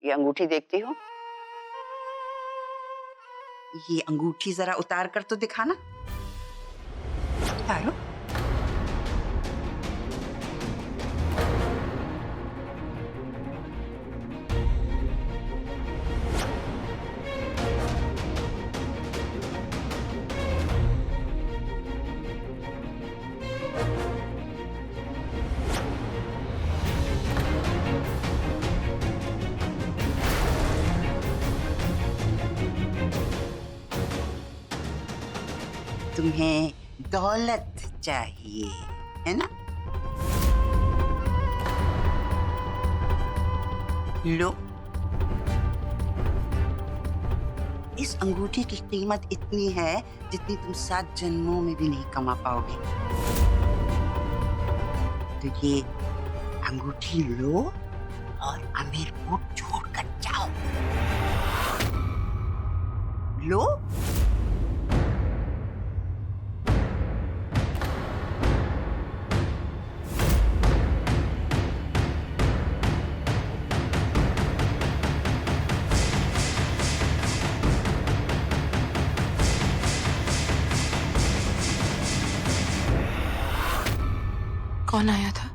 ये अंगूठी देखती हो? ये अंगूठी जरा उतार कर तो दिखाना। उतारो। तुम्हें दौलत चाहिए है ना? लो, इस अंगूठी की कीमत इतनी है जितनी तुम 7 जन्मों में भी नहीं कमा पाओगे। तो ये अंगूठी लो और आमिर को छोड़कर जाओ। लो। कौन आया था?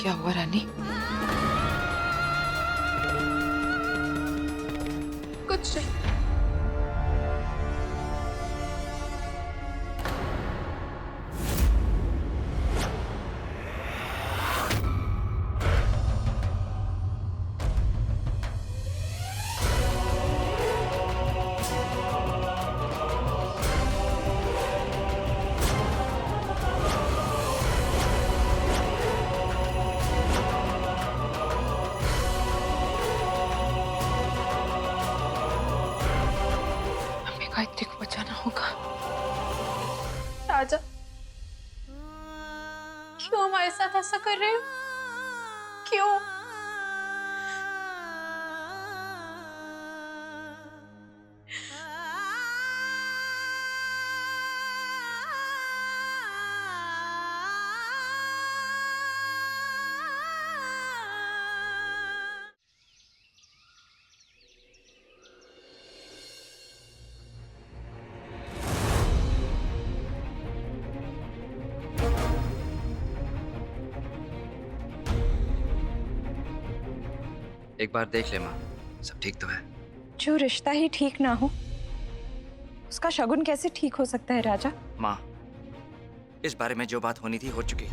क्या हुआ रानी? कुछ नहीं। गायत्री को बचाना होगा। राजा, क्यों हमारे साथ ऐसा कर रहे हो? क्यों? एक बार देख ले माँ, सब ठीक तो है। जो रिश्ता ही ठीक ना हो उसका शगुन कैसे ठीक हो सकता है राजा? माँ, इस बारे में जो बात होनी थी हो चुकी।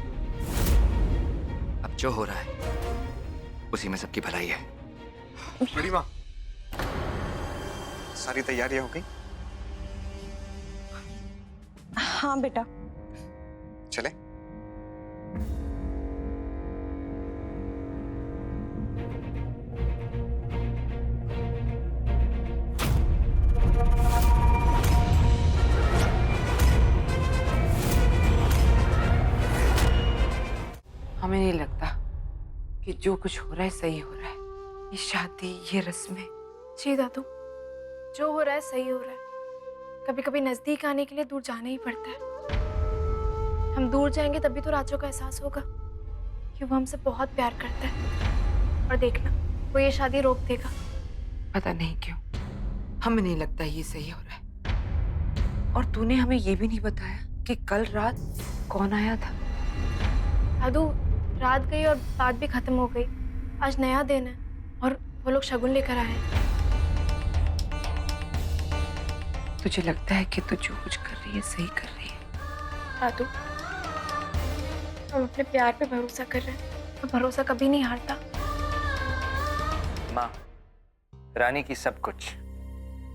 अब जो हो रहा है उसी में सबकी भलाई है। बड़ी माँ, सारी तैयारियां हो गई? हाँ बेटा। चले? हमें नहीं लगता कि जो कुछ हो रहा है सही हो रहा है। ये शादी, ये रस्में। जी दादू, जो हो रहा है सही हो रहा है। कभी कभी नजदीक आने के लिए दूर जाना ही पड़ता है। हम दूर जाएंगे तभी तो राजू का एहसास होगा कि वो हमसे बहुत प्यार करता है। और देखना, वो ये शादी रोक देगा। पता नहीं क्यों हमें नहीं लगता ये सही हो रहा है। और तूने हमें ये भी नहीं बताया कि कल रात कौन आया था। दादू, रात गई और बात भी खत्म हो गई। आज नया दिन है और वो लोग शगुन लेकर आए हैं। तुझे लगता है कि तू जो कुछ कर रही है सही कर रही है? दादू, हम अपने प्यार पे भरोसा कर रहे हैं और भरोसा कभी नहीं हारता। माँ, रानी की सब कुछ,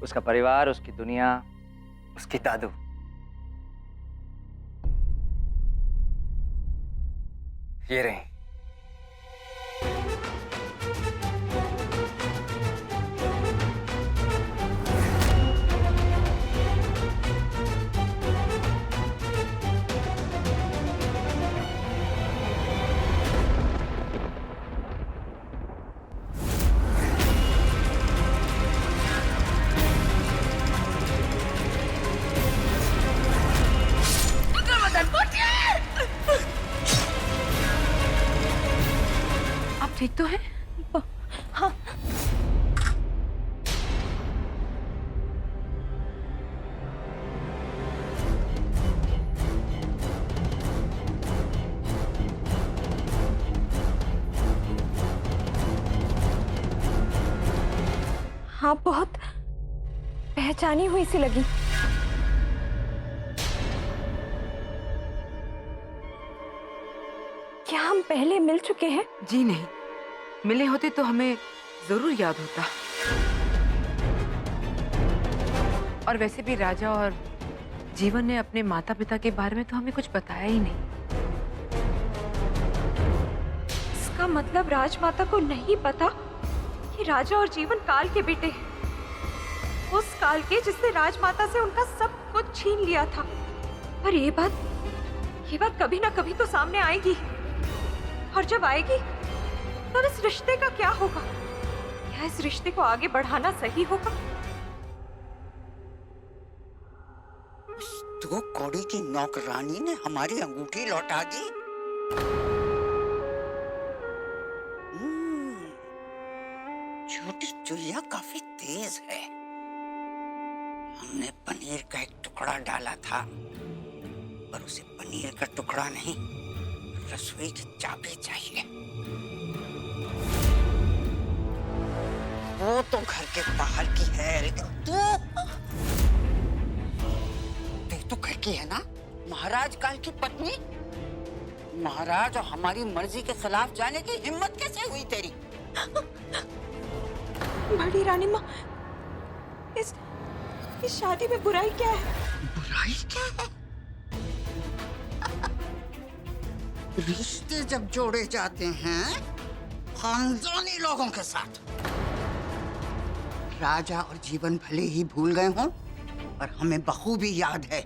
उसका परिवार, उसकी दुनिया, उसकी दादू, ये रही। ठीक तो है? हाँ। हाँ, बहुत पहचानी हुई सी लगी। क्या हम पहले मिल चुके हैं? जी नहीं, मिले होते तो हमें जरूर याद होता। और वैसे भी राजा और जीवन ने अपने माता पिता के बारे में तो हमें कुछ बताया ही नहीं। इसका मतलब राजमाता को नहीं पता कि राजा और जीवन काल के बेटे हैं। उस काल के जिसने राजमाता से उनका सब कुछ छीन लिया था। पर ये बात कभी ना कभी तो सामने आएगी। और जब आएगी तब इस रिश्ते का क्या होगा? क्या इस रिश्ते को आगे बढ़ाना सही होगा? तो कौड़ी की नौकरानी ने हमारी अंगूठी लौटा दी। छोटी चुईया काफी तेज है। हमने पनीर का एक टुकड़ा डाला था, पर उसे पनीर का टुकड़ा नहीं, रसोई की चाबी चाहिए। वो तो घर के बाहर की है, लेकिन तू घर की है ना? महाराज काल की पत्नी। महाराज और हमारी मर्जी के खिलाफ जाने की हिम्मत कैसे हुई तेरी? बड़ी रानी माँ, इस शादी में बुराई क्या है? बुराई क्या है? रिश्ते जब जोड़े जाते हैं खानदानी लोगों के साथ। राजा और जीवन भले ही भूल गए हों, पर हमें बखूबी याद है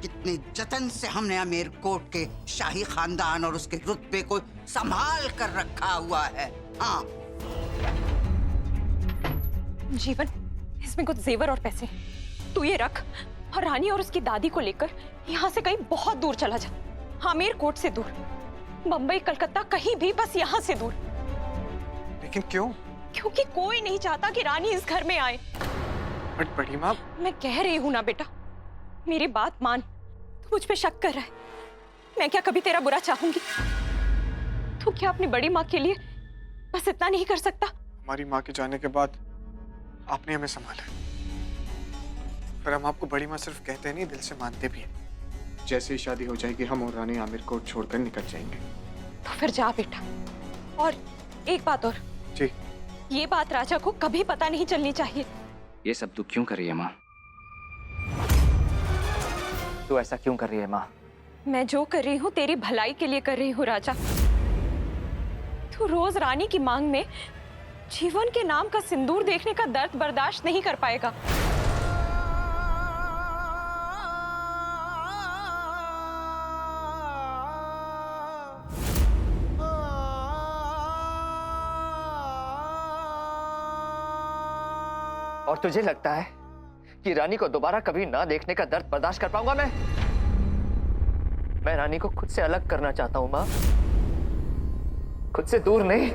कितने जतन से हमने अमेरकोट के शाही खानदान और उसके रुतबे को संभाल कर रखा हुआ है। हाँ जीवन, इसमें कुछ जेवर और पैसे हैं। तू ये रख और रानी और उसकी दादी को लेकर यहाँ से कहीं बहुत दूर चला जा। आमेरकोट से दूर, बंबई, कलकत्ता, कहीं भी, बस यहाँ से दूर। लेकिन क्यों? क्योंकि कोई नहीं चाहता कि रानी इस घर में आए। बट बड़ी माँ, मैं कह रही हूँ ना बेटा, मेरी बात मान। तू मुझ पे शक कर रहा है। मैं क्या कभी तेरा बुरा चाहूंगी? तू क्या अपनी बड़ी माँ के लिए बस इतना नहीं कर सकता? हमारी माँ के जाने के बाद आपने हमें संभाला, पर हम आपको बड़ी माँ सिर्फ कहते नहीं, दिल से मानते भी हैं। जैसे ही शादी हो जाएगी हम और रानी आमिरकोट छोड़कर निकल जाएंगे। तो फिर जा बेटा। और एक बात और, जी। ये बात राजा को कभी पता नहीं चलनी चाहिए। ये सब तू क्यों कर रही है माँ? तू ऐसा क्यों कर रही है माँ? मैं जो कर रही हूँ तेरी भलाई के लिए कर रही हूँ राजा। तू रोज रानी की मांग में जीवन के नाम का सिंदूर देखने का दर्द बर्दाश्त नहीं कर पाएगा। और तुझे लगता है कि रानी को दोबारा कभी ना देखने का दर्द बर्दाश्त कर पाऊंगा मैं? मैं रानी को खुद से अलग करना चाहता हूं माँ, खुद से दूर नहीं।